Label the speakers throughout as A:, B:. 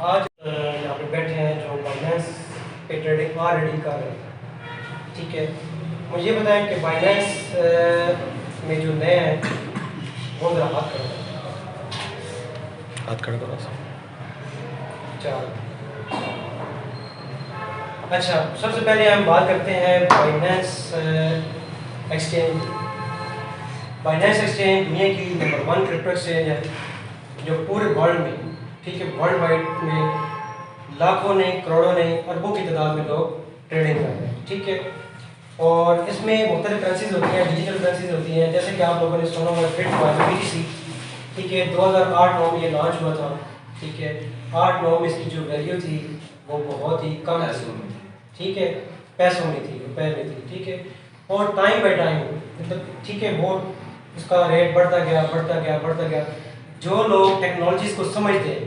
A: आज यहाँ पे बैठे हैं जो बाइनेंस पे ट्रेडिंग ऑलरेडी कर रहे हैं। ठीक है, मुझे बताएं कि बाइनेंस में जो नए हैं वो ज़रा हाथ खड़ा करो। चार। अच्छा, सबसे पहले हम बात करते हैं बाइनेंस एक्सचेंज। बाइनेंस एक्सचेंज दुनिया की नंबर 1 क्रिप्टो एक्सचेंज है जो पूरे वर्ल्ड में, ठीक है, वर्ल्ड वाइड में लाखों नहीं, करोड़ों नहीं, अरबों की तादाद में लोग ट्रेडिंग कर रहे हैं। ठीक है, और इसमें मुख्तलिफ करेंसीज होती हैं, डिजिटल करेंसीज होती हैं, जैसे कि आप लोगों ने सुना होगा बिटकॉइन BTC। ठीक है, 2008-9 में ये लॉन्च हुआ था। ठीक है, 8-9 में इसकी जो वैल्यू थी वो बहुत ही कम थी। ठीक है, पैसों में थी, रुपए में थी। ठीक है, और टाइम बाई टाइम मतलब, ठीक है, वो उसका रेट बढ़ता गया बढ़ता गया बढ़ता गया। जो लोग टेक्नोलॉजीज को समझते हैं,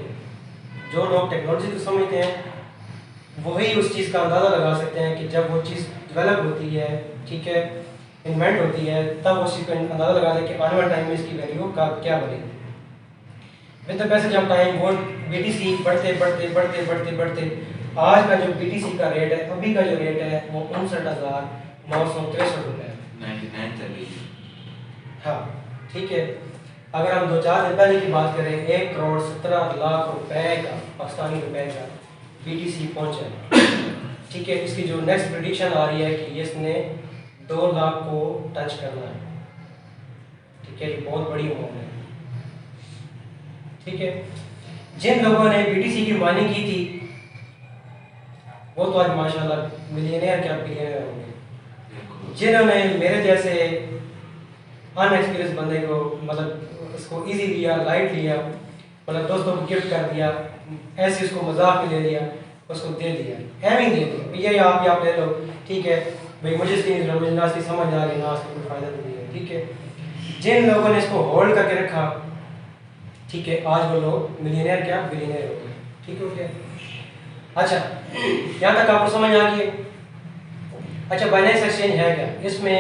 A: जो लोग टेक्नोलॉजी को समझते हैं वही उस चीज़ का अंदाज़ा लगा सकते हैं कि जब वो चीज़ डेवलप होती है, ठीक है, इन्वेंट होती है, तब उस चीज़ का अंदाज़ा लगा दें कि आने वाले टाइम में इसकी वैल्यू का क्या बनेगी। With the passage of time वो BTC बढ़ते बढ़ते बढ़ते बढ़ते बढ़ते आज का जो BTC का रेट है, अभी का जो रेट है वो 59,963 रुपये है।
B: 99 चली।
A: हाँ, ठीक है, अगर हम 2-4 दिन पहले की बात करें 1,17,00,000 रुपए का, पाकिस्तानी रुपए का BTC पहुंचा है। ठीक है, इसकी जो नेक्स्ट प्रेडिक्शन आ रही है कि इसने 2 लाख को टच करना है। ठीक है, ये बहुत बड़ी अमाउंट है। ठीक है, जिन लोगों ने BTC की माइनिंग की थी वो तो आज माशाल्लाह मिलियनेयर क्या बिलियनेयर होंगे। जिन्होंने मेरे जैसे अनएक्सपीरियंस बंदे को मतलब उसको इजी लिया, लाइट लिया, मतलब दोस्तों को गिफ्ट कर दिया, ऐसे उसको मजाक में ले लिया, उसको दे दिया, एम ही दे दिया, भैया आप ले लो। ठीक है भाई, मुझे इसकी मुझे ना इसकी समझ आ रही, ना इसको कोई फ़ायदा नहीं है। ठीक है, जिन लोगों ने इसको होल्ड करके रखा, ठीक है, आज वो लोग मिलियनेयर क्या बिलियनेयर हो गए। ठीक हो गया। अच्छा, यहाँ तक आपको समझ आ गई। अच्छा, बाइनेंस एक्सचेंज है क्या? इसमें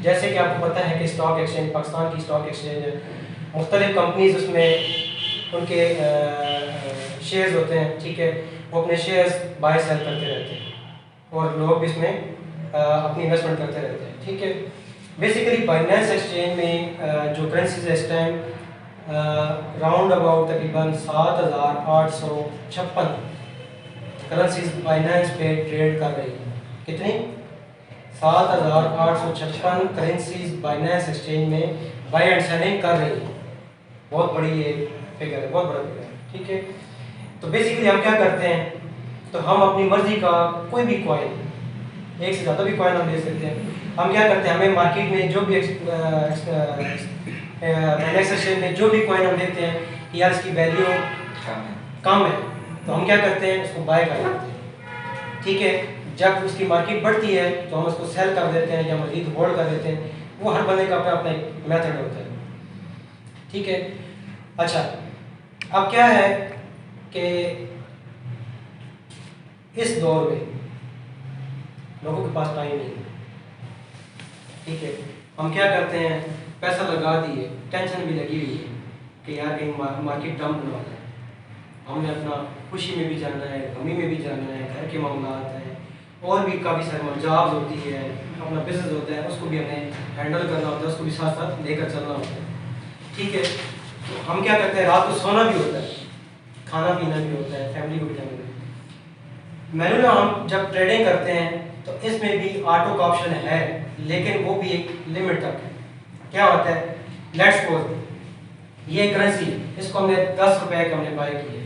A: जैसे कि आपको पता है कि स्टॉक एक्सचेंज, पाकिस्तान की स्टॉक एक्सचेंज है, मुख्तलिफ कंपनीज उसमें उनके शेयर्स होते हैं। ठीक है, वो अपने शेयर्स बाय सेल करते रहते हैं और लोग भी इसमें अपनी इन्वेस्टमेंट करते रहते हैं। ठीक है, बेसिकली बाइनेंस एक्सचेंज में जो करेंसीज है इस टाइम राउंड अबाउट तकरीबन 7,856 करेंसीज बाइनेंस पे ट्रेड कर रही है। कितनी? 7,856 करेंसीज बाइनेंस एक्सचेंज में बाय एंड सेलिंग कर रही है। बहुत बड़ी ये फिगर है, बहुत बड़ा फिगर है। ठीक है, तो बेसिकली हम क्या करते हैं, तो हम अपनी मर्जी का कोई भी कॉइन, एक से ज़्यादा भी कॉइन हम ले सकते हैं। हम क्या करते हैं, हमें मार्केट में जो भी बाइनेंस एक्सचेंज में जो भी कॉइन हम देखते हैं कि यार इसकी वैल्यू कम है, तो हम क्या करते हैं, उसको बाय कर लेते हैं। ठीक है, जब उसकी मार्केट बढ़ती है तो हम उसको सेल कर देते हैं या मजीद होल्ड कर देते हैं। वो हर बंदे का अपना अपना एक मेथड होता है। ठीक है, अच्छा, अब क्या है कि इस दौर में लोगों के पास टाइम नहीं है। ठीक है, हम क्या करते हैं, पैसा लगा दिए, टेंशन भी लगी हुई है कि यार कहीं मार्केट डंप ना हो जाए, हमने अपना खुशी में भी जाना है, गमी में भी जाना है, घर के मामलात हैं और भी काफ़ी सारे जॉब्स होती है, अपना बिजनेस होता है, उसको भी हमें हैंडल करना होता है, उसको भी साथ साथ लेकर चलना होता है। ठीक है, तो हम क्या करते हैं, रात को सोना भी होता है, खाना पीना भी होता है, फैमिली को भी टाइम देना है। मैनुअल हम जब ट्रेडिंग करते हैं तो इसमें भी ऑटो का ऑप्शन है, लेकिन वो भी एक लिमिट तक है। क्या होता है, लेट्स सपोज ये करेंसी, इसको हमने 10 रुपए का हमने बाय की है।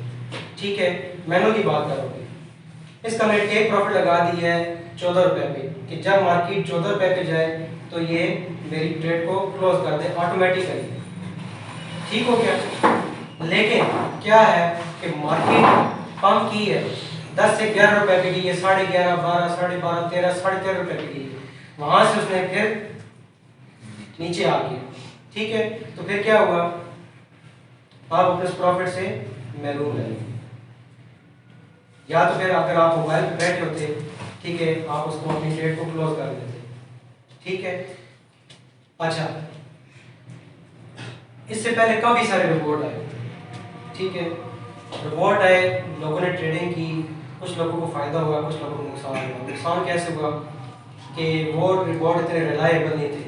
A: ठीक है, मैनुअल की बात करोगे, इसका हमने टेक प्रॉफिट लगा दी है 14 रुपए पे कि जब मार्केट 14 रुपए पे जाए तो ये मेरी ट्रेड को क्लोज कर दे ऑटोमेटिकली। ठीक हो गया। लेकिन क्या है कि मार्केट पंप की है, 10 से 11 रुपए पे गई है, 11.5, 12, 12.5, 13, 13.5 रुपए पे गई है, वहां से उसने फिर नीचे आ गया। ठीक है, तो फिर क्या हुआ, आप अपने प्रॉफिट से महरूम रहे। या तो फिर अगर आप मोबाइल पे बैठे होते, ठीक है, आप उसको अपनी ट्रेड को क्लोज कर देते। ठीक है, अच्छा, इससे पहले काफी सारे रिपोर्ट आए। ठीक है, रिवॉर्ड आए, लोगों ने ट्रेडिंग की, कुछ लोगों को फ़ायदा हुआ, कुछ लोगों को नुकसान हुआ। नुकसान कैसे हुआ कि वो रिवॉर्ड इतने रिलायबल नहीं थे,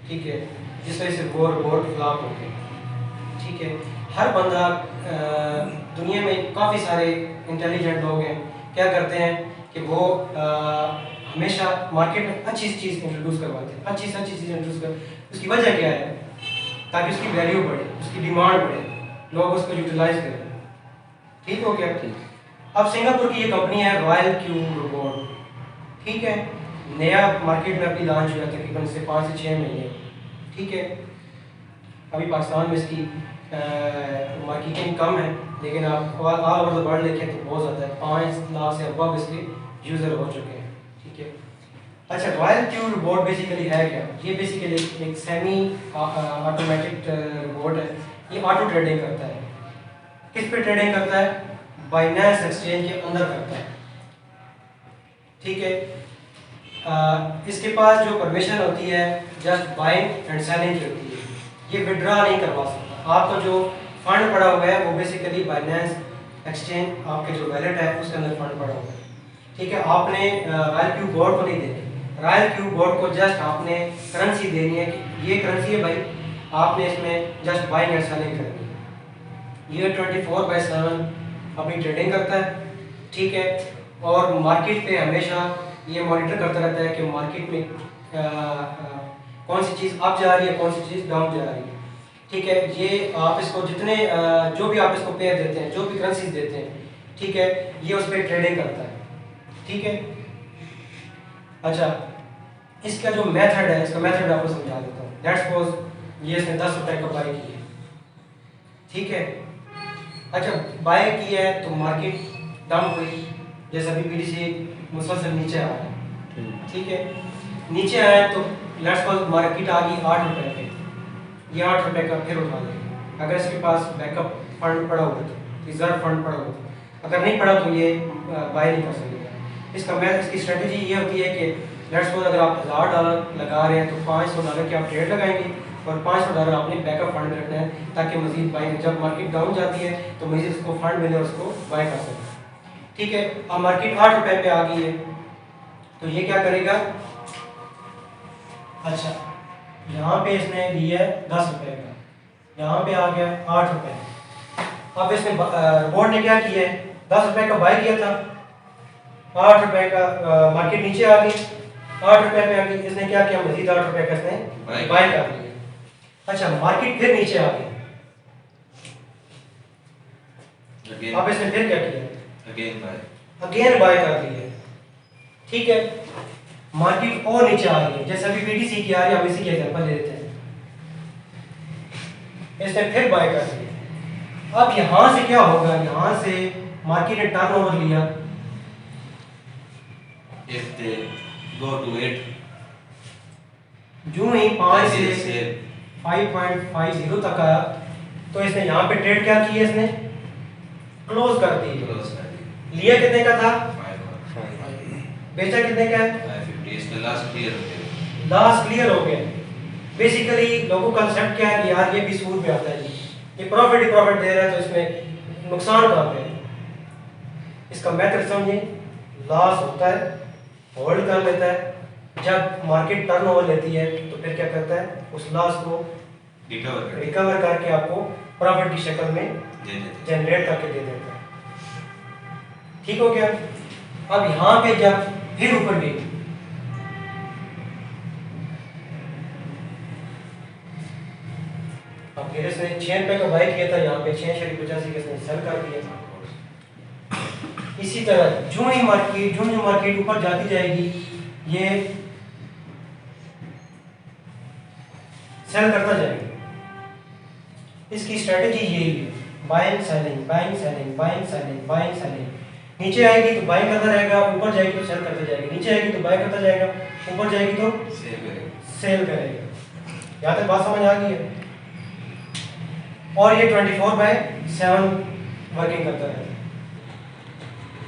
A: ठीक है, जिस वजह से वो रिवॉर्ड फ्लॉप हो गए, ठीक है। हर बंदा दुनिया में काफ़ी सारे इंटेलिजेंट लोग हैं, क्या करते हैं कि वो हमेशा मार्केट में अच्छी चीज़ इंट्रोड्यूस करवाते हैं, अच्छी से अच्छी चीज़ इंट्रोड्यूस कर। उसकी वजह क्या है? ताकि उसकी वैल्यू बढ़े, उसकी डिमांड बढ़े, लोग उसको यूटिलाइज करें। ठीक हो गया? अब सिंगापुर की ये कंपनी है रॉयल क्यूब रिवॉर्ड, ठीक है, नया मार्केट में अभी लॉन्च हुआ तकरीबन से 5 से 6 महीने, ठीक है। अभी पाकिस्तान में इसकी मार्केटिंग कम है, लेकिन आप ऑल ओवर द वर्ल्ड देखें तो बहुत ज़्यादा है, 5 लाख से अबव इसके यूज़र हो चुके हैं, ठीक है। अच्छा, रॉयल क्यूब रिवॉर्ड बेसिकली है क्या? ये बेसिकली एक सेमी ऑटोमेटिक रिवॉर्ड है। ये ऑटो ट्रेडिंग करता है। किस पे ट्रेडिंग करता है? बाइनेंस एक्सचेंज के अंदर करता है, ठीक है। इसके पास जो परमिशन होती है जस्ट बाइंग एंड सेलिंग की होती है, ये विड्रॉ नहीं करवा सकता। आपका जो फंड पड़ा हुआ है वो बेसिकली बाइनेंस एक्सचेंज आपके जो वैलेट है उसके अंदर फंड पड़ा हुआ है, ठीक है। आपने रॉयल क्यूब बोर्ड को नहीं देनी, रॉयल क्यूब बोर्ड को जस्ट आपने करेंसी देनी है कि ये करेंसी है भाई, आपने इसमें जस्ट बाइंग एंड सेलिंग करनी है। ये 24/7 अपनी ट्रेडिंग करता है, ठीक है। और मार्केट पे हमेशा ये मॉनिटर करता रहता है कि मार्केट में कौन सी चीज़ अप जा रही है, कौन सी चीज़ डाउन जा रही है, ठीक है। ये आप इसको जितने जो भी आप इसको पेयर देते हैं, जो भी करेंसीज देते हैं, ठीक है, ये उस पर ट्रेडिंग करता है, ठीक है। अच्छा, इसका जो मेथड है, इसका मेथड आपको समझा देता हूँ। लेट्स सपोज ये इसने 10 रुपए का बाय किया, ठीक है। अच्छा, बाय किया है तो मार्केट डाउन हुई, जैसे अभी बीडीसी मुसलसल नीचे आ रहा है, ठीक है। नीचे आया तो लेट्स सपोज मार्केट आ गई 8 रुपए पे, ये 8 रुपए का फिर उठा लेगा। अगर इसके पास बैकअप फंड पड़ा हुआ तो, रिजर्व फंड पड़ा हुआ तो, अगर नहीं पड़ा तो ये बाय नहीं कर सकेगा। इसकी स्ट्रेटजी ये होती है कि लेट्स सपोज अगर आप $1000 लगा रहे हैं तो $500 के आप ट्रेड लगाएंगे और $500 आपने बैकअप फंड में रखना है, ताकि मजीद बाय, जब मार्केट डाउन जाती है तो मजीद उसको फंड मिले और उसको बाय कर सके, ठीक है। अब मार्केट 8 रुपए पे आ गई है तो ये क्या करेगा? अच्छा, यहाँ पे इसने लिया है 10 रुपए का, यहाँ पे आ गया 8 रुपए। अब इसने बोर्ड ने क्या किया है? 10 रुपए का बाय किया था, 8 रुपए का मार्केट नीचे आ गई, 8 रुपए पे आ गई, इसने क्या किया? मजीद 8 रुपए का इसने बाय कर लिया। अच्छा, मार्केट फिर नीचे आ गई, अब इसने फिर क्या किया? अगेन बाय कर लिया, ठीक है। मार्केट और नीचे आ गई, जैसे अभी बीटीसी की आ रही है, हम इसी के एग्जांपल ले लेते हैं। इसने फिर बाय कर लिया। अब यहां से क्या होगा? यहां से मार्केट ने टर्नओवर लिया,
B: if they go to it,
A: जो ही 5 से 5.50 तक आया तो इसने यहाँ पे ट्रेड क्या की है? इसने क्लोज कर दी। लिया कितने का था?
B: 5
A: बेचा कितने का है?
B: 550। इसका लास्ट क्लियर हो गया,
A: लास्ट क्लियर हो गया। बेसिकली लोगों का कंसेप्ट क्या है कि यार ये भी सूद पे आता है जी, ये प्रॉफिट ही प्रॉफिट दे रहा है तो इसमें नुकसान कहाँ पे है? इसका मेथड समझिए, लॉस होता है, होल्ड कर लेता है, जब मार्केट टर्नओवर लेती है तो फिर क्या करता है? उस लॉस को रिकवर करके आपको प्रॉफिट की शक्ल में जनरेट करके दे देता है, ठीक हो गया। अब यहाँ पे जब फिर ऊपर गई, अब फिर इसने 6 रुपए का बाय किया था, यहाँ पे 6.85 के इसने सेल कर दिया। इसी तरह जो ही मार्केट ऊपर जाती जाएगी ये सेल करता जाएगा। इसकी स्ट्रेटजी यही है, buying selling, buying selling, buying selling, buying selling. नीचे आएगी तो बाइंग करता रहेगा, ऊपर जाएगी तो सेल करता जाएगा, नीचे आएगी तो बाय करता जाएगा, ऊपर जाएगी तो सेल करेगा। यहाँ तक बात समझ आ गई है? और ये 24/7 वर्किंग करता है।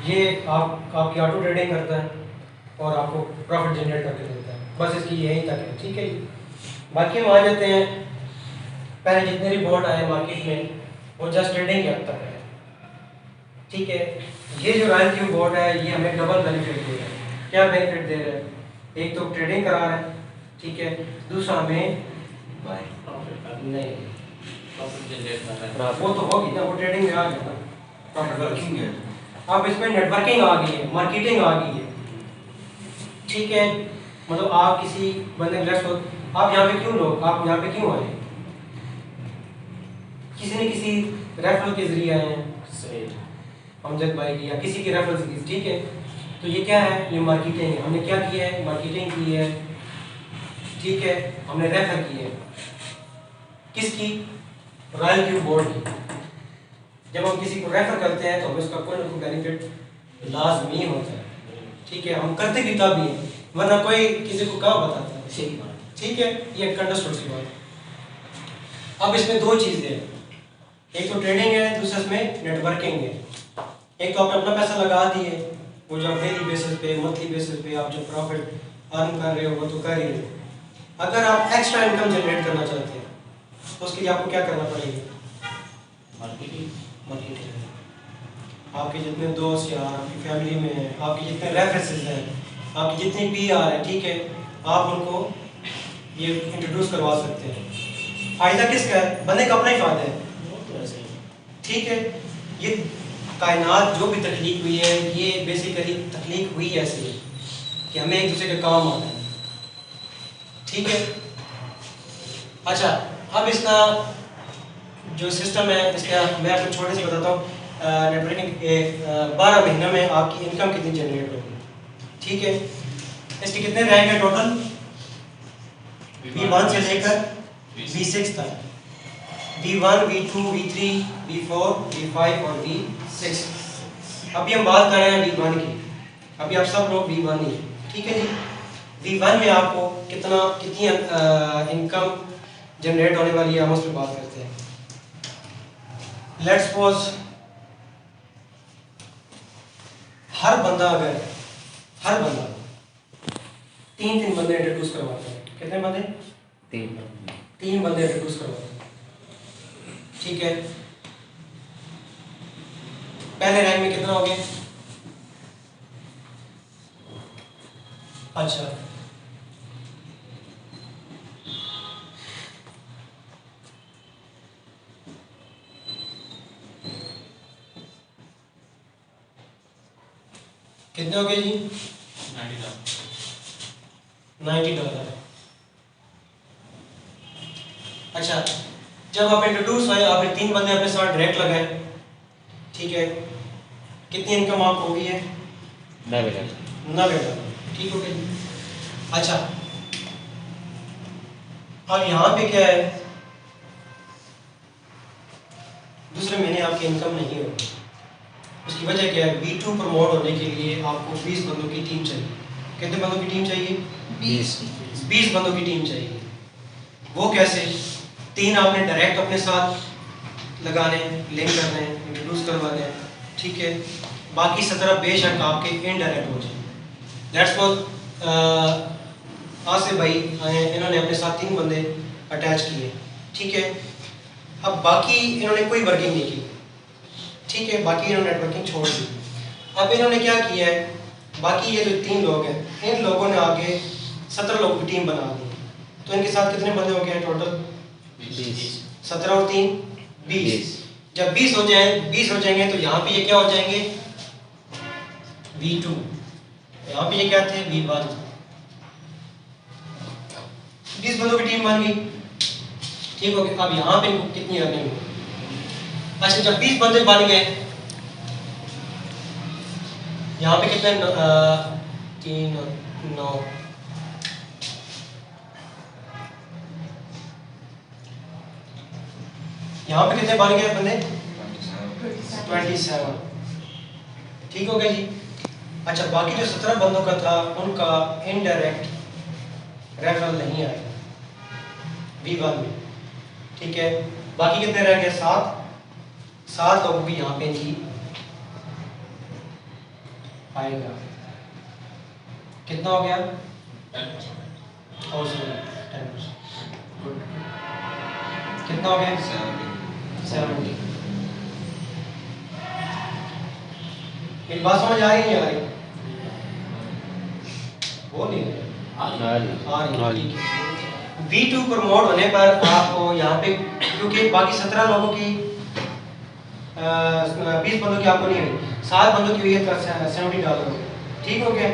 A: ये आपकी ऑटो ट्रेडिंग करता है और आपको प्रॉफिट जनरेट करके देता है। बस इसकी यही तक है, ठीक है। बाकी हम आ जाते हैं, पहले जितने रिपोर्ट आए मार्केट में वो जस्ट ट्रेडिंग के हद तक है, ठीक है, ये जो रॉयल क्यू बोर्ड है ये हमें डबल बेनिफिट दे रहा है। क्या बेनिफिट दे रहा है? एक तो ट्रेडिंग करा रहा है, ठीक है, दूसरा हमें
B: बाय
A: नहीं,
B: प्रॉफिट जनरेट कर रहा
A: वो तो होगी ना, वो ट्रेडिंग में आ गया ना,
B: है नेटवर्किंग है
A: अब इसमें नेटवर्किंग आ गई है, मार्केटिंग आ गई है, ठीक है। मतलब आप किसी बंदे आप यहाँ पे क्यों लोग, आप यहाँ पे क्यों आए? किसी न किसी रेफरल के जरिए आए हैं, अमजद भाई की या किसी के रेफरल से, ठीक है। तो ये क्या है? ये मार्केटिंग है। हमने क्या किया है? मार्केटिंग की है, ठीक है, हमने रेफर की है। किसकी? रॉयल क्यू बोर्ड की। जब हम किसी को रेफर करते हैं तो हमें उसका कोई ना कोई बेनिफिट लाजमी होता है, ठीक है। हम करते भी तभी हैं, वरना कोई किसी को कहाँ बताता है, ठीक है। ये अंडरस्टूड सी बात। अब इसमें दो चीज़ें हैं, एक तो ट्रेडिंग है, दूसरा इसमें नेटवर्किंग है। एक तो आपने अपना पैसा लगा दिए, वो जो डेली बेसिस पे, मंथली बेसिस पे आप जो प्रॉफिट अर्न कर रहे हो वो तो कर ही रहे हो। अगर आप एक्स्ट्रा इनकम जनरेट करना चाहते हैं तो उसके लिए आपको क्या करना पड़ेगा? मार्केटिंग। आपके जितने दोस्त या आपकी फैमिली में हैं, आपके जितने रेफरेंसेस हैं, आपकी जितनी PR है, ठीक है, आप उनको ये इंट्रोड्यूस करवा सकते हैं। फ़ायदा किसका है? बंदे का अपना ही फ़ायदा है, ठीक है। ये कायनात जो भी तख्लीक हुई है, ये बेसिकली तख्लीक हुई ऐसे है कि हमें एक दूसरे के काम आना है, ठीक है। अच्छा, अब इसका जो सिस्टम है, इसका मैं आपको छोटे से बताता हूँ। नेटवर्किंग 12 महीने में आपकी इनकम कितनी जनरेट होगी, ठीक है। इसके कितने रैंक है टोटल? V1 से लेकर V6 तक, V1, V2, V3, V4, V5 और V6। अभी हम बात कर रहे हैं V1 की। अभी आप सब लोग V1 ही, ठीक है जी। V1 में आपको कितनी इनकम जनरेट होने वाली है, हम उस पर बात करते हैं। लेट्स सपोज हर बंदा तीन बंदे इंट्रोड्यूस करवाते हैं। कितने बंदे? तीन बंदे इंट्रोड्यूस करवाते हैं, ठीक है। पहले रैंक में कितना हो गया? अच्छा, कितने हो गए जी? $90। अच्छा, जब आप इंट्रोड्यूस हुए, आपने तीन बंदे अपने साथ डायरेक्ट लगाए, ठीक है, कितनी इनकम आपको होगी है? $90, ठीक हो गया। अच्छा, अब यहाँ पे क्या है? दूसरे महीने आपकी इनकम नहीं होगी। उसकी वजह क्या है? V2 प्रमोट होने के लिए आपको 20 बंदों की टीम चाहिए। कितने बंदों की टीम चाहिए? 20 बंदों की टीम चाहिए। वो कैसे? 3 आपने डायरेक्ट अपने साथ लगाने, लिंक करने, इंट्रोड्यूस करवाने, ठीक है। बाकी 17 बेशक आपके इनडायरेक्ट हो जाए। लेट्स सपोज आसिफ भाई इन्होंने अपने साथ 3 बंदे अटैच किए, ठीक है। अब बाकी इन्होंने कोई वर्किंग नहीं की, ठीक है, बाकी इन्होंने नेटवर्किंग छोड़ दी। अब इन्होंने क्या किया है? बाकी ये जो 3 लोग हैं, इन लोगों ने आगे 17 लोगों की टीम बना दी। तो इनके साथ कितने बंदे हो गए टोटल? 17 और 3 20। जब 20 हो जाएंगे तो यहाँ पे ये क्या हो जाएंगे? V2। यहाँ पे ये क्या थे? V1। 20 बंदों की टीम बन गई, ठीक हो गया। अब यहाँ पे कितनी अर्निंग होगी? अच्छा, जब 20 बंदे बन गए, यहाँ पे कितने? 3 और 9, यहाँ पे कितने बन गए बंदे? 27, ठीक हो गया जी। अच्छा, बाकी जो 17 बंदों का था उनका इनडायरेक्ट रेफरल नहीं आया V1 में, ठीक है। बाकी कितने रह गए? 7 लोगों की यहाँ पे इनकी आएगा। कितना हो गया? 1000, 10%। कितना हो गया? 70। मेरी बात समझ आ रही नहीं आ रही? बोल नहीं रहे। आ रही है। V2 प्रमोट होने पर आपको यहाँ पे, क्योंकि बाकी 17 लोगों की 20 बंदों की आपको नहीं हुई, 7 बंदों की हुई है तो $70 हो गया। ठीक हो गया?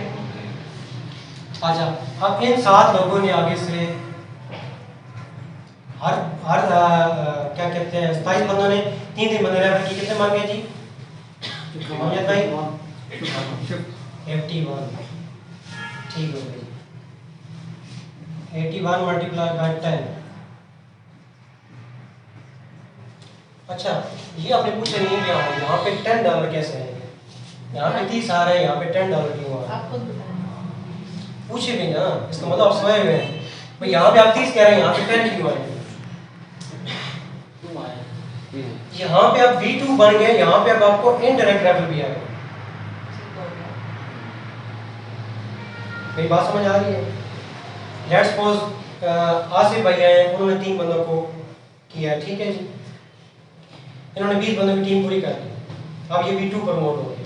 A: अच्छा, अब इन 7 लोगों ने आगे से हर हर क्या कहते हैं 27 बंदों ने 3 बंदे रेफर की, कितने मांगे जी? मोहम्मद भाई 81। ठीक हो गई। 81 मल्टीप्लाई बाय 10। अच्छा, ये आपने पूछा नहीं है कि यहाँ पे $10 कैसे आएंगे? यहाँ पे 30 आ रहे हैं, यहाँ पे $10 क्यों आ रहे हैं? पूछे भी ना, इसका मतलब आप सोए हुए हैं भाई। यहाँ पे आप 30 कह रहे हैं, यहाँ पे 10 क्यों आएंगे? यहाँ पे आप V2 बन गए, यहाँ पे अब आपको इनडायरेक्ट रेफर भी आएगा। मेरी बात समझ आ रही है? लेट्स सपोज आसिफ भाई हैं, उन्होंने 3 बंदों को किया, ठीक है जी, इन्होंने 20 बंदों की टीम पूरी कर ली। अब ये V2 प्रमोट हो गया।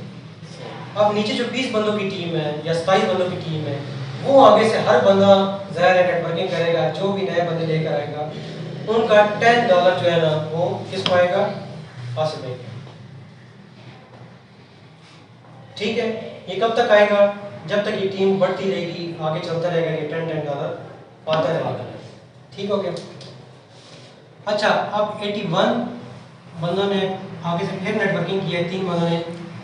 A: अब नीचे जो 20 बंदों की टीम है या 27 बंदों की टीम है, वो आगे से हर बंदा ज़ाहिर है नेटवर्किंग करेगा, जो भी नए बंदे लेकर आएगा उनका $10 जो है ना वो किसको आएगा? आसिफ भाई। ठीक है, ये कब तक आएगा? जब तक ये टीम बढ़ती रहेगी, आगे चलता रहेगा, ये $10 आता रहेगा। ठीक हो गया? अच्छा, अब 81 बंदों ने आगे से फिर नेटवर्किंग की है, 3 बंदों ने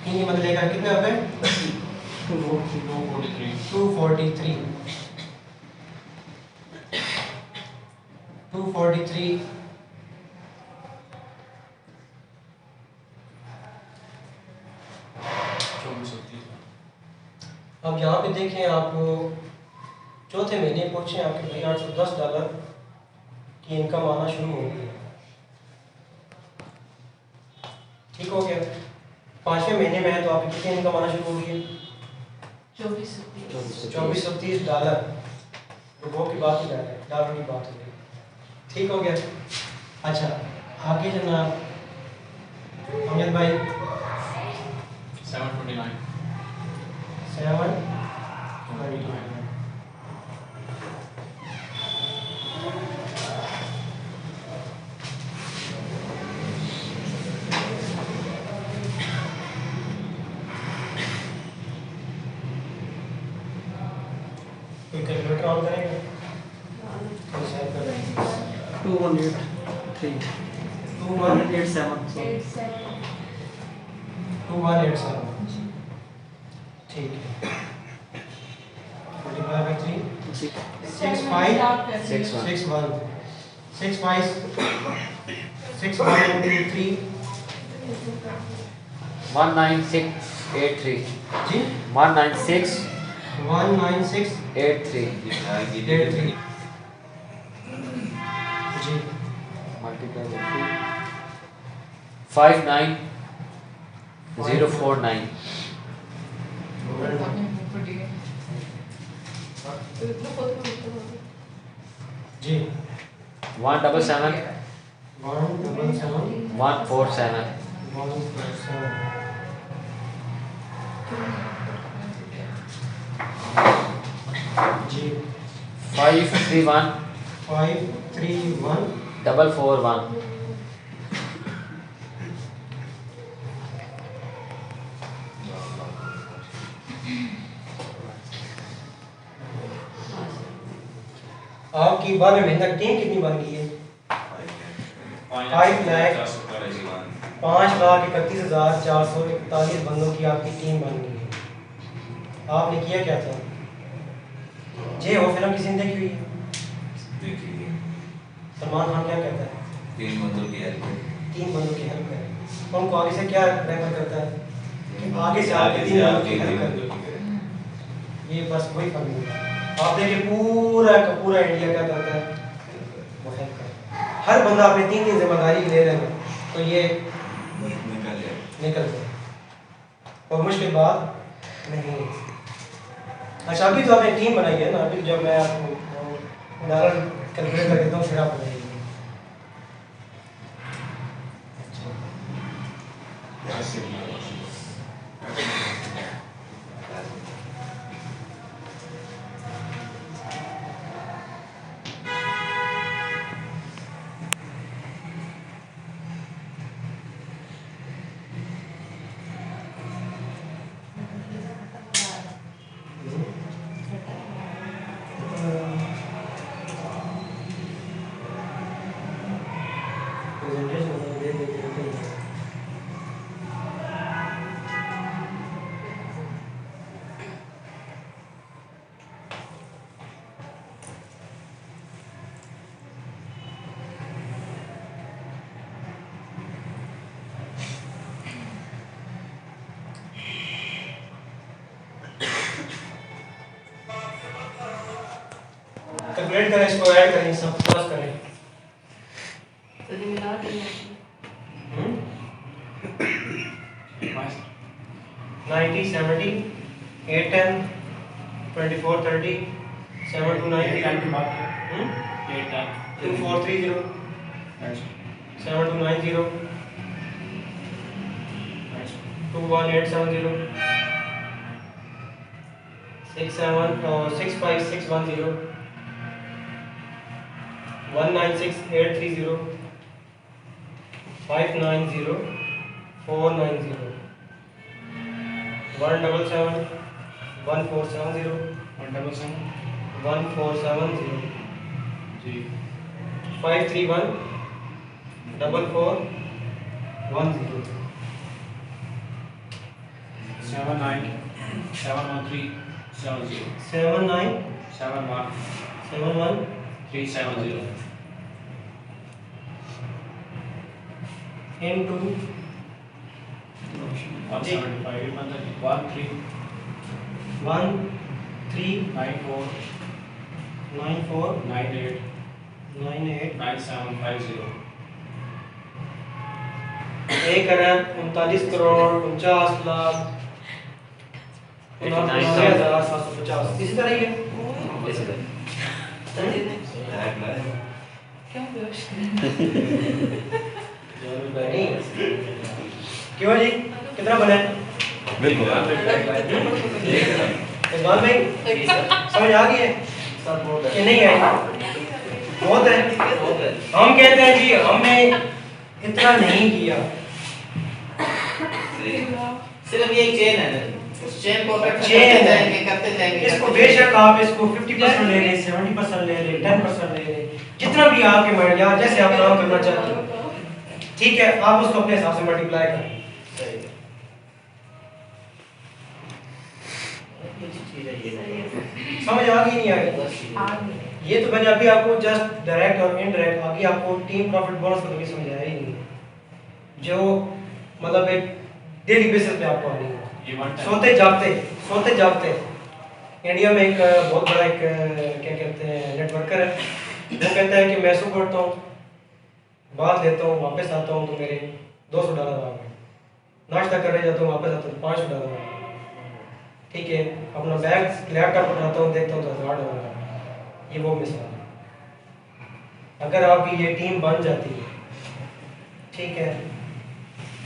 A: 3 बंदे लेकर कितने हो गए? 243। अब यहाँ पे देखें आप, चौथे महीने पहुँचे आपके भाई $810 की इनकम आना शुरू हो गई। ठीक हो गया? 5वें महीने में है तो आपकी कितनी इनकम आना शुरू हो गई है? $24-30। रुपयों की बात ही कर रहे हैं, डॉलर की बात हो रही है। ठीक हो गया? अच्छा, आगे जनाब अमित भाई
B: 729।
A: 729। कोई कैलकुलेटर ऑन करेंगे?
C: 2187
A: 2187। ठीक है, मल्टीप्लाई बाय 3 6561 6123
C: 19683
A: जी
C: 19683
A: 19683 जी
C: multiply by 2 59049
A: जी
C: 177
A: 177
C: 147
A: जी
C: 531
A: 531
C: 441
A: आपकी 12 महीने तक टीम कितनी बन गई है? 5,31,441 बंदों की आपकी टीम बन गई है। आपने किया क्या था? जे हो फिल्म किसी ने देखी हुई है? सलमान खान क्या कहता है?
B: 3 बंदों की हेल्प
A: 3 बंदों की हेल्प करें। उनको आगे से क्या रेफर करता है? कि आगे से आगे 3 बंदों की हेल्प करें। ये बस वही फॉर्मूला है। आप देखिए पूरा का पूरा इंडिया क्या करता है? वो हेल्प करता है। हर बंदा अपनी 3 जिम्मेदारी ले रहे हैं तो ये निकल जाए और मुश्किल बात नहीं है। अच्छा, अभी तो आपने टीम बनाई है ना, अभी जब मैं आपको उदाहरण कैलकुलेट कर देता हूँ फिर आप बनाइए। अच्छा कैलकुलेट करें, इसको ऐड करें, सब प्लस करें।
D: तो ये मिला के
A: 90 70 8 10 24 30 7 2 9 2 4 3 0 7 2 9 0 2 1 8 7 0 6 7 6 5 6 1 0 1 9 6 8 3 0 5 9 0 4 9 0 1 7 7 1 4 7 0 1 4 7 0 5 3 1 4 4 1 0
E: 7 9 7 1 3 7 0
A: 7 9
E: 7 1
A: 7 1
E: 3 7 0
A: into
E: 175 1 3
A: 1 3
E: 9 4
A: 9 4
E: 9 8
A: 9 8
E: 9 7 5 0
A: 1 अरब 39 करोड़ 49 लाख 89,750 इसी तरह ही है।
C: इसी तरह
D: क्यों बेहोश
A: क्यों जी कितना बना है?
B: बिल्कुल
A: इकबाल भाई समझ आ गई है कि नहीं आई? बहुत है। हम कहते हैं जी हमने इतना नहीं किया।
B: सिर्फ ये एक चेन है, उस चेन को
A: चेन
B: करते जाएंगे
A: इसको बेशक आप इसको 50% ले लें, 70% ले लें, 10% ले लें, जितना भी आपके मन या जैसे आप काम करना चाहते हो, ठीक है, आप उसको अपने हिसाब से मल्टीप्लाई करें। समझ आ गई नहीं आई? ये तो मैंने अभी आपको जस्ट डायरेक्ट और इनडायरेक्ट आगे आपको टीम प्रॉफिट बोनस का भी समझाया ही नहीं, जो मतलब एक डेली बेसिस पे आपको आनी है। सोते जागते इंडिया में एक बहुत बड़ा एक क्या कहते हैं नेटवर्कर है, वो कहता है कि मैं सुबह उठता हूँ, बात लेता हूँ, वापस आता हूँ तो मेरे $200 आ गए, नाश्ता करने जाता हूँ, वापस आता हूँ $500 आ गए, ठीक है, अपना बैग लैपटॉप उठाता हूँ, देखता हूँ $10,000 आ गए। ये वो मिसाल है। अगर आपकी ये टीम बन जाती है, ठीक है,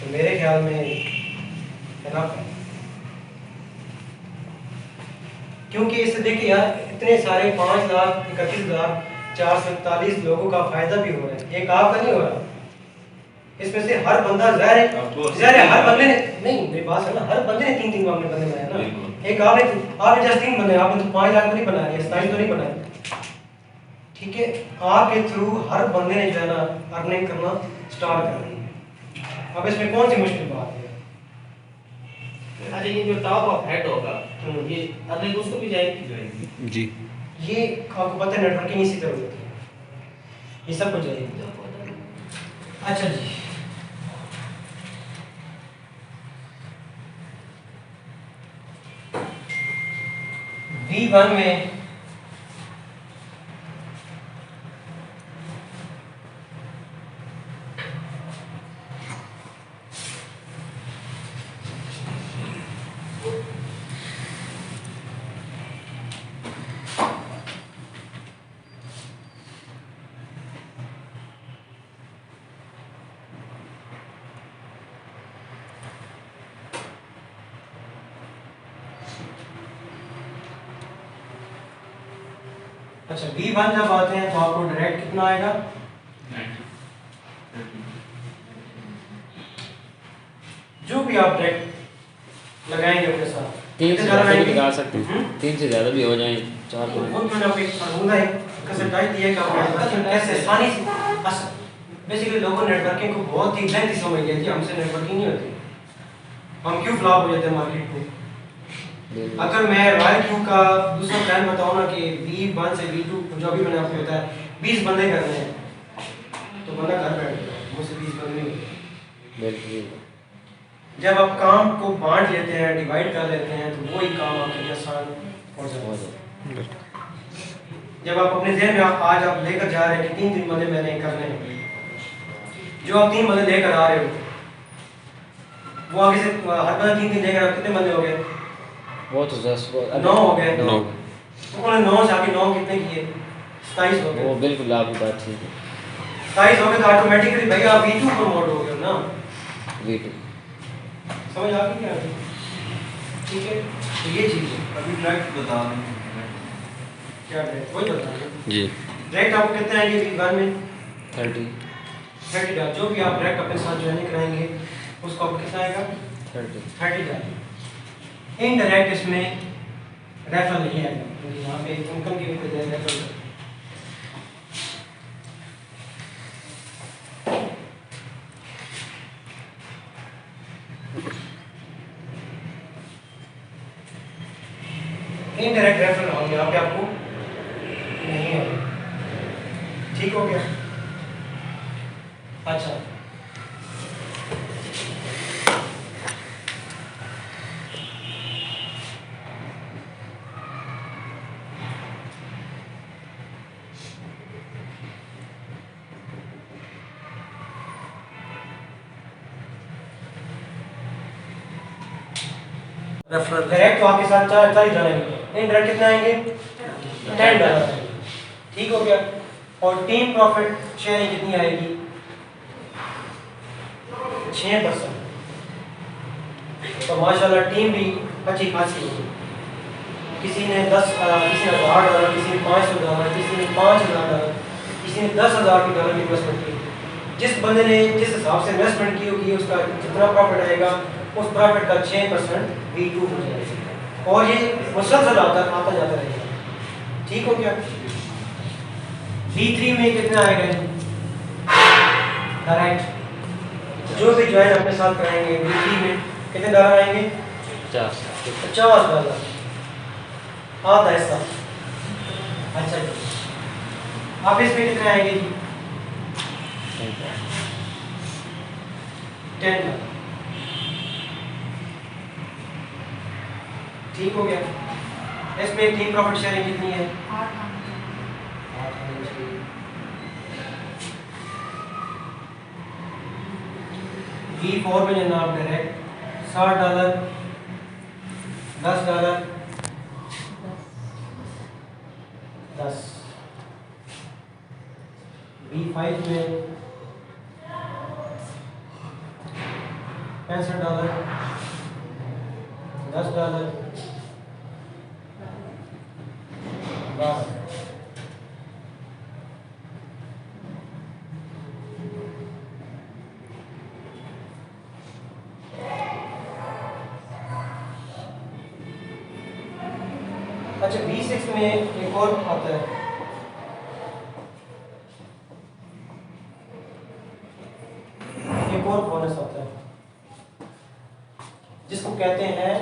A: तो मेरे ख्याल में इनफ है। क्योंकि इससे देखिए यार इतने सारे 5,31,441 लोगों का फायदा भी हो रहा है, एक आपका नहीं हो रहा। इसमें से हर बंदा ज़ाहिर है हर बंदे ने नहीं, मेरी बात है ना, हर बंदे ने 3-3 आपने बंदे बनाए ना, एक आपने जस्ट 3 बंदे, आपने तो 5 लाख तो नहीं बनाए, 27 तो नहीं बनाए, ठीक है, आपके थ्रू हर बंदे ने जो है ना अर्निंग करना स्टार्ट कर दी है। अब इसमें कौन सी मुश्किल बात है?
B: अरे ये जो टॉप ऑफ हेड होगा ये अर्निंग उसको भी जाएगी
F: जी।
A: ये आपको पता है नेटवर्किंग इसी तरह होती है, ये सब कुछ जाएगी। अच्छा जी, V1 में अच्छा V1 जब आते हैं तो आपको डायरेक्ट कितना आएगा? जो भी आप डायरेक्ट लगाएंगे अपने साथ
C: 3 से ज़्यादा भी लगा सकते हैं, 3 से ज़्यादा भी हो जाए 4
A: तो
C: को।
A: वो मैंने आपको एक फार्मूला एक कसरत दिया है कि आप कैसे आसानी से बेसिकली लोगों ने नेटवर्किंग को बहुत ही लेंथी समझ लिया कि हमसे नेटवर्किंग नहीं होती, हम क्यों फ्लॉप हो जाते हैं मार्केट में। अगर मैं रॉयल क्यू का दूसरा प्लान बताऊं ना कि V1 से V2 जो भी मैंने आपको बताया 20 बंदे करने हैं, तो बंदा घर बैठ गया, मुझसे 20 बंदे नहीं होते।
C: बिल्कुल।
A: जब आप काम को बांट लेते हैं, डिवाइड कर लेते हैं, तो वही काम आपके लिए आसान हो जाता है। जब आप अपने जहन में आज आप लेकर जा रहे हैं कि 3 बंदे मैंने करने हैं, जो आप 3 बंदे लेकर आ रहे हो, वो आगे से हर बंदा 3 लेकर आप कितने बंदे हो गए?
C: वो तो 10
A: 9 हो गए।
C: 9
A: तो उन्होंने 9 से आगे 9 कितने किए? 27 हो
C: वो
A: गए।
C: बिल्कुल आपकी बात ठीक है।
A: 27 हो गए तो ऑटोमेटिकली भैया आप V2 प्रमोट हो गए ना।
C: V2
A: समझ आ गई क्या? ठीक है, तो ये चीज़ है।
F: अभी डायरेक्ट बता रहे हैं।
A: क्या डायरेक्ट वही बता रहे हैं।
C: जी
A: डायरेक्ट आपको कितने आएंगे V1 में?
C: 30
A: $30। जो भी आप डायरेक्ट अपने साथ ज्वाइनिंग कराएंगे उसको आपको कितना आएगा?
C: 30
A: $30। इनडायरेक्ट इसमें रेफरल नहीं आएगा क्योंकि यहाँ पे इनकम की भी बजाय रेफरल है। इनडायरेक्ट रेफरल होंगे यहाँ पे आपको नहीं है। ठीक हो गया? अच्छा, रेफरल डायरेक्ट तो आपके साथ 40 जाएंगे, इनडायरेक्ट कितने आएंगे? $10। ठीक हो गया? और टीम प्रॉफिट शेयरिंग कितनी आएगी? 6%। तो माशाल्लाह टीम भी अच्छी खासी होगी। किसी ने $10,000, किसी ने $1000, किसी ने $500, किसी ने $5000, किसी ने $10,000 की इन्वेस्टमेंट की। जिस बंदे ने जिस हिसाब से इन्वेस्टमेंट की होगी उसका जितना प्रॉफिट आएगा उस प्रॉफिट का 6% V2 हो जाएगा और ये मुसलसल आता जाता रहेगा। ठीक हो गया? V3 में कितना आएगा? डायरेक्ट जो भी ज्वाइन अपने साथ कराएंगे V3 में कितने डॉलर आएंगे? 50 $50 आधा हिस्सा। अच्छा जी, आप इसमें कितने आएंगे जी? 10। ठीक हो गया? इसमें टीम प्रॉफिट शेयरिंग कितनी है?
D: 8 आने चाहिए।
A: 8 आनी चाहिए। V4 में लेना आप डायरेक्ट $60, $10, 10। V5 में $65, $10, 12। अच्छा, B6 में एक और आता है, एक और बोनस आता है जिसको कहते हैं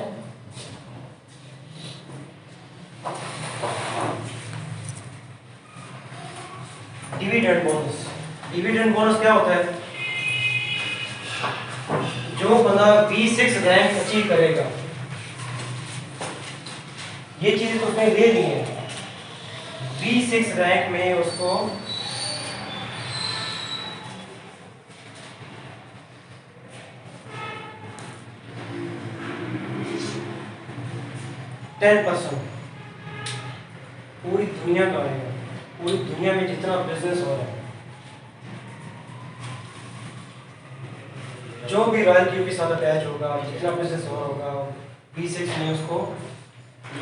A: डिविडेंड बोनस। डिविडेंड बोनस क्या होता है? जो बंदा B6 रैंक अचीव करेगा, ये चीजें तो उसने ले ली है। B6 रैंक में उसको पूरी दुनिया का आएगा। पूरी दुनिया में जितना बिजनेस हो रहा है, जो भी रॉयल्टी के साथ अटैच होगा, जितना बिजनेस हो रहा होगा, B6 में उसको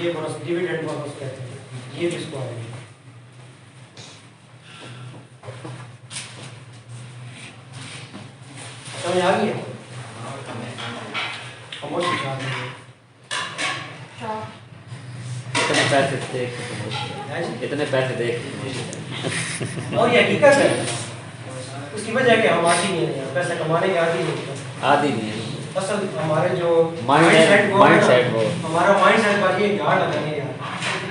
A: ये बोनस, डिविडेंड बोनस कहते हैं, ये जिसको आएगा। समझ आ गई है? खामोशी चाह रही है।
C: इतने पैसे देख के promotion। इतने पैसे देख के promotion।
A: और ये हकीकत है, उसकी वजह है कि हम आती नहीं है, पैसा कमाने की आती नहीं है।
C: आदि नहीं है
A: असल हमारे जो
C: माइंडसेट वो
A: हमारा माइंडसेट पर ये झाड़ लगाने यार,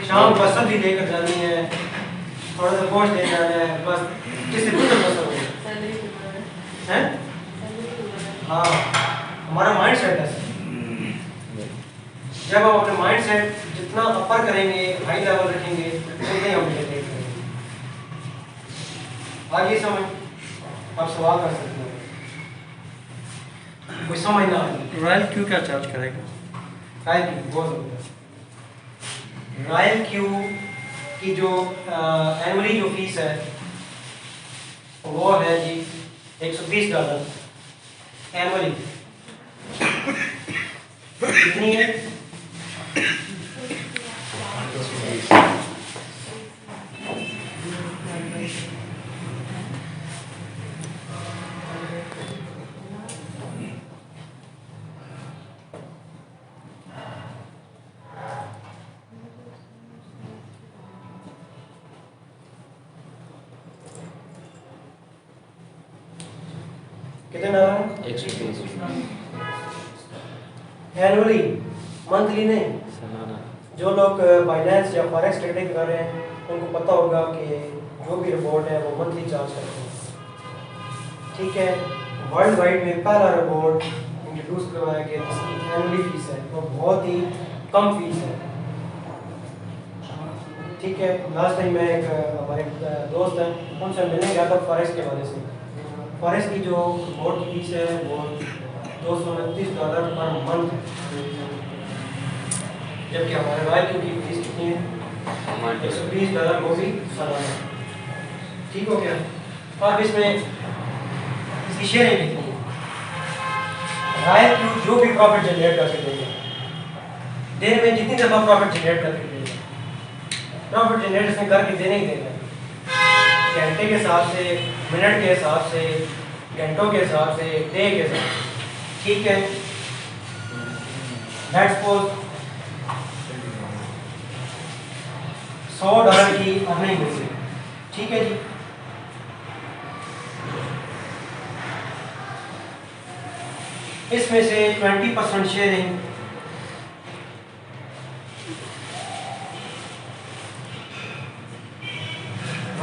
A: शाम को सब्जी लेकर जानी है, थोड़ा सा गोश्त ले जाना है, बस जिससे कुछ मसला हो
D: सैलरी के ऊपर है।
A: है।
D: सैलरी के ऊपर है।
A: हाँ, हमारा माइंडसेट है। जब हम अपने माइंडसेट जितना अपर करेंगे, हाई लेवल रखेंगे, उतने हम देखेंगे। आगे समझ आप सवाल कर सकते हैं, कोई समझ ना आए।
F: रॉयल क्यू क्या चार्ज करेगा?
A: रॉयल क्यू बहुत ज़बरदस्त। रॉयल क्यू की जो एनुअली जो फीस है वो है जी $120 एनुअली। कितनी है? कितने डॉलर है?
C: 120
A: एनुअली, मंथली नहीं।
C: सालाना।
A: जो लोग फाइनेंस या फॉरेक्स ट्रेडिंग कर रहे हैं उनको पता होगा कि जो भी रिपोर्ट है वो मंथली चार्ज करते हैं। ठीक है, वर्ल्ड वाइड में पहला रिपोर्ट इंट्रोड्यूस करवाया गया जिसकी एनुअली फीस है वो बहुत ही कम फीस है। ठीक है, लास्ट टाइम मैं एक हमारे दोस्त हैं उनसे मिलने गया था फॉरेक्स के वाले से। फॉरेक्स की जो बोर्ड की फीस है वो $229 पर मंथ है, जबकि हमारे रॉयल क्यू की फीस कितनी है? $120 वो भी सालाना। ठीक हो गया। अब इसमें इसकी शेयरिंग कितनी है? रॉयल क्यू जो भी प्रॉफिट जनरेट करके देगा, दिन में जितनी दफ़ा प्रॉफिट जनरेट करके देगा, प्रॉफिट जनरेट इसने करके देने ही देगा, घंटे के हिसाब से, मिनट के हिसाब से, घंटों के हिसाब से, डे के हिसाब से। ठीक है, लेट्स सपोज $100 की अर्निंग मिली। ठीक है जी, इसमें से 20% शेयरिंग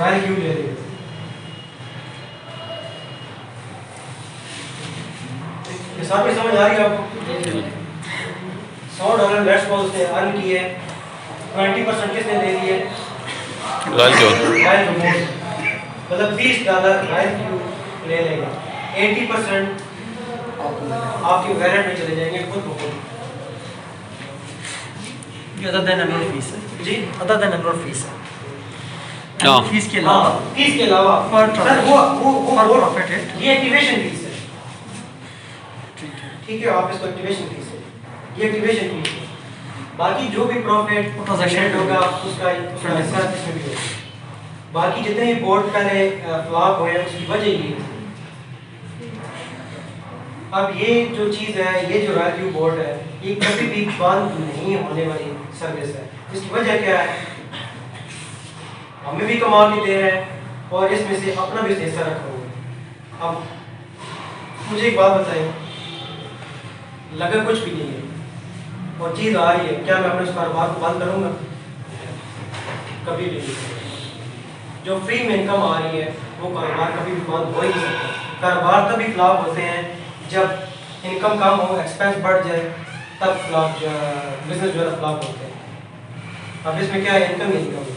A: रॉयल क्यू ले रही है। हिसाब की समझ आ रही है आपको? $100 लेट्स सपोज उसने अर्न किए, 20% किसने दे दिए?
G: Royal Q.
A: रॉयल क्यू, मतलब $20 रॉयल क्यू ले लेगा, 80% आपके वैलेट में चले जाएंगे खुद ब खुद।
F: ये अदर देन एनुअल फीस है
A: जी,
F: अदर देन एनुअल फीस है।
G: हाँ।
F: फीस के अलावा
A: फीस के अलावा
F: पर
A: सर वो
F: पर प्रॉफिट है।
A: ये एक्टिवेशन फीस है।
F: ठीक है,
A: ठीक है, आप इसको एक्टिवेशन फीस है, ये एक्टिवेशन फीस है। बाकी जो भी प्रॉफिट
F: वो transaction
A: होगा उसका हिस्सा इसमें भी होगा। बाकी जितने भी बोर्ड पहले फ्लॉप हुए उसकी वजह ये है। अब ये जो चीज़ है, ये जो रॉयल क्यू बोर्ड है, ये कभी भी बंद नहीं होने वाली सर्विस है। इसकी वजह क्या है? हमें भी कमा के दे रहे हैं और इसमें से अपना भी हिस्सा रखा हुआ है। अब मुझे एक बात बताएं, लगा कुछ भी नहीं है और चीज़ आ रही है, क्या मैं अपने उस कारोबार को बंद करूँगा? कभी भी नहीं। जो फ्री में इनकम आ रही है वो कारोबार कभी भी बंद हो ही नहीं सकता। कारोबार तभी फ्लॉप होते हैं जब इनकम कम हो, एक्सपेंस बढ़ जाए, तब फ्लॉप बिजनेस जो है फ्लॉप होते हैं। अब इसमें क्या है? इनकम ही इनकम है।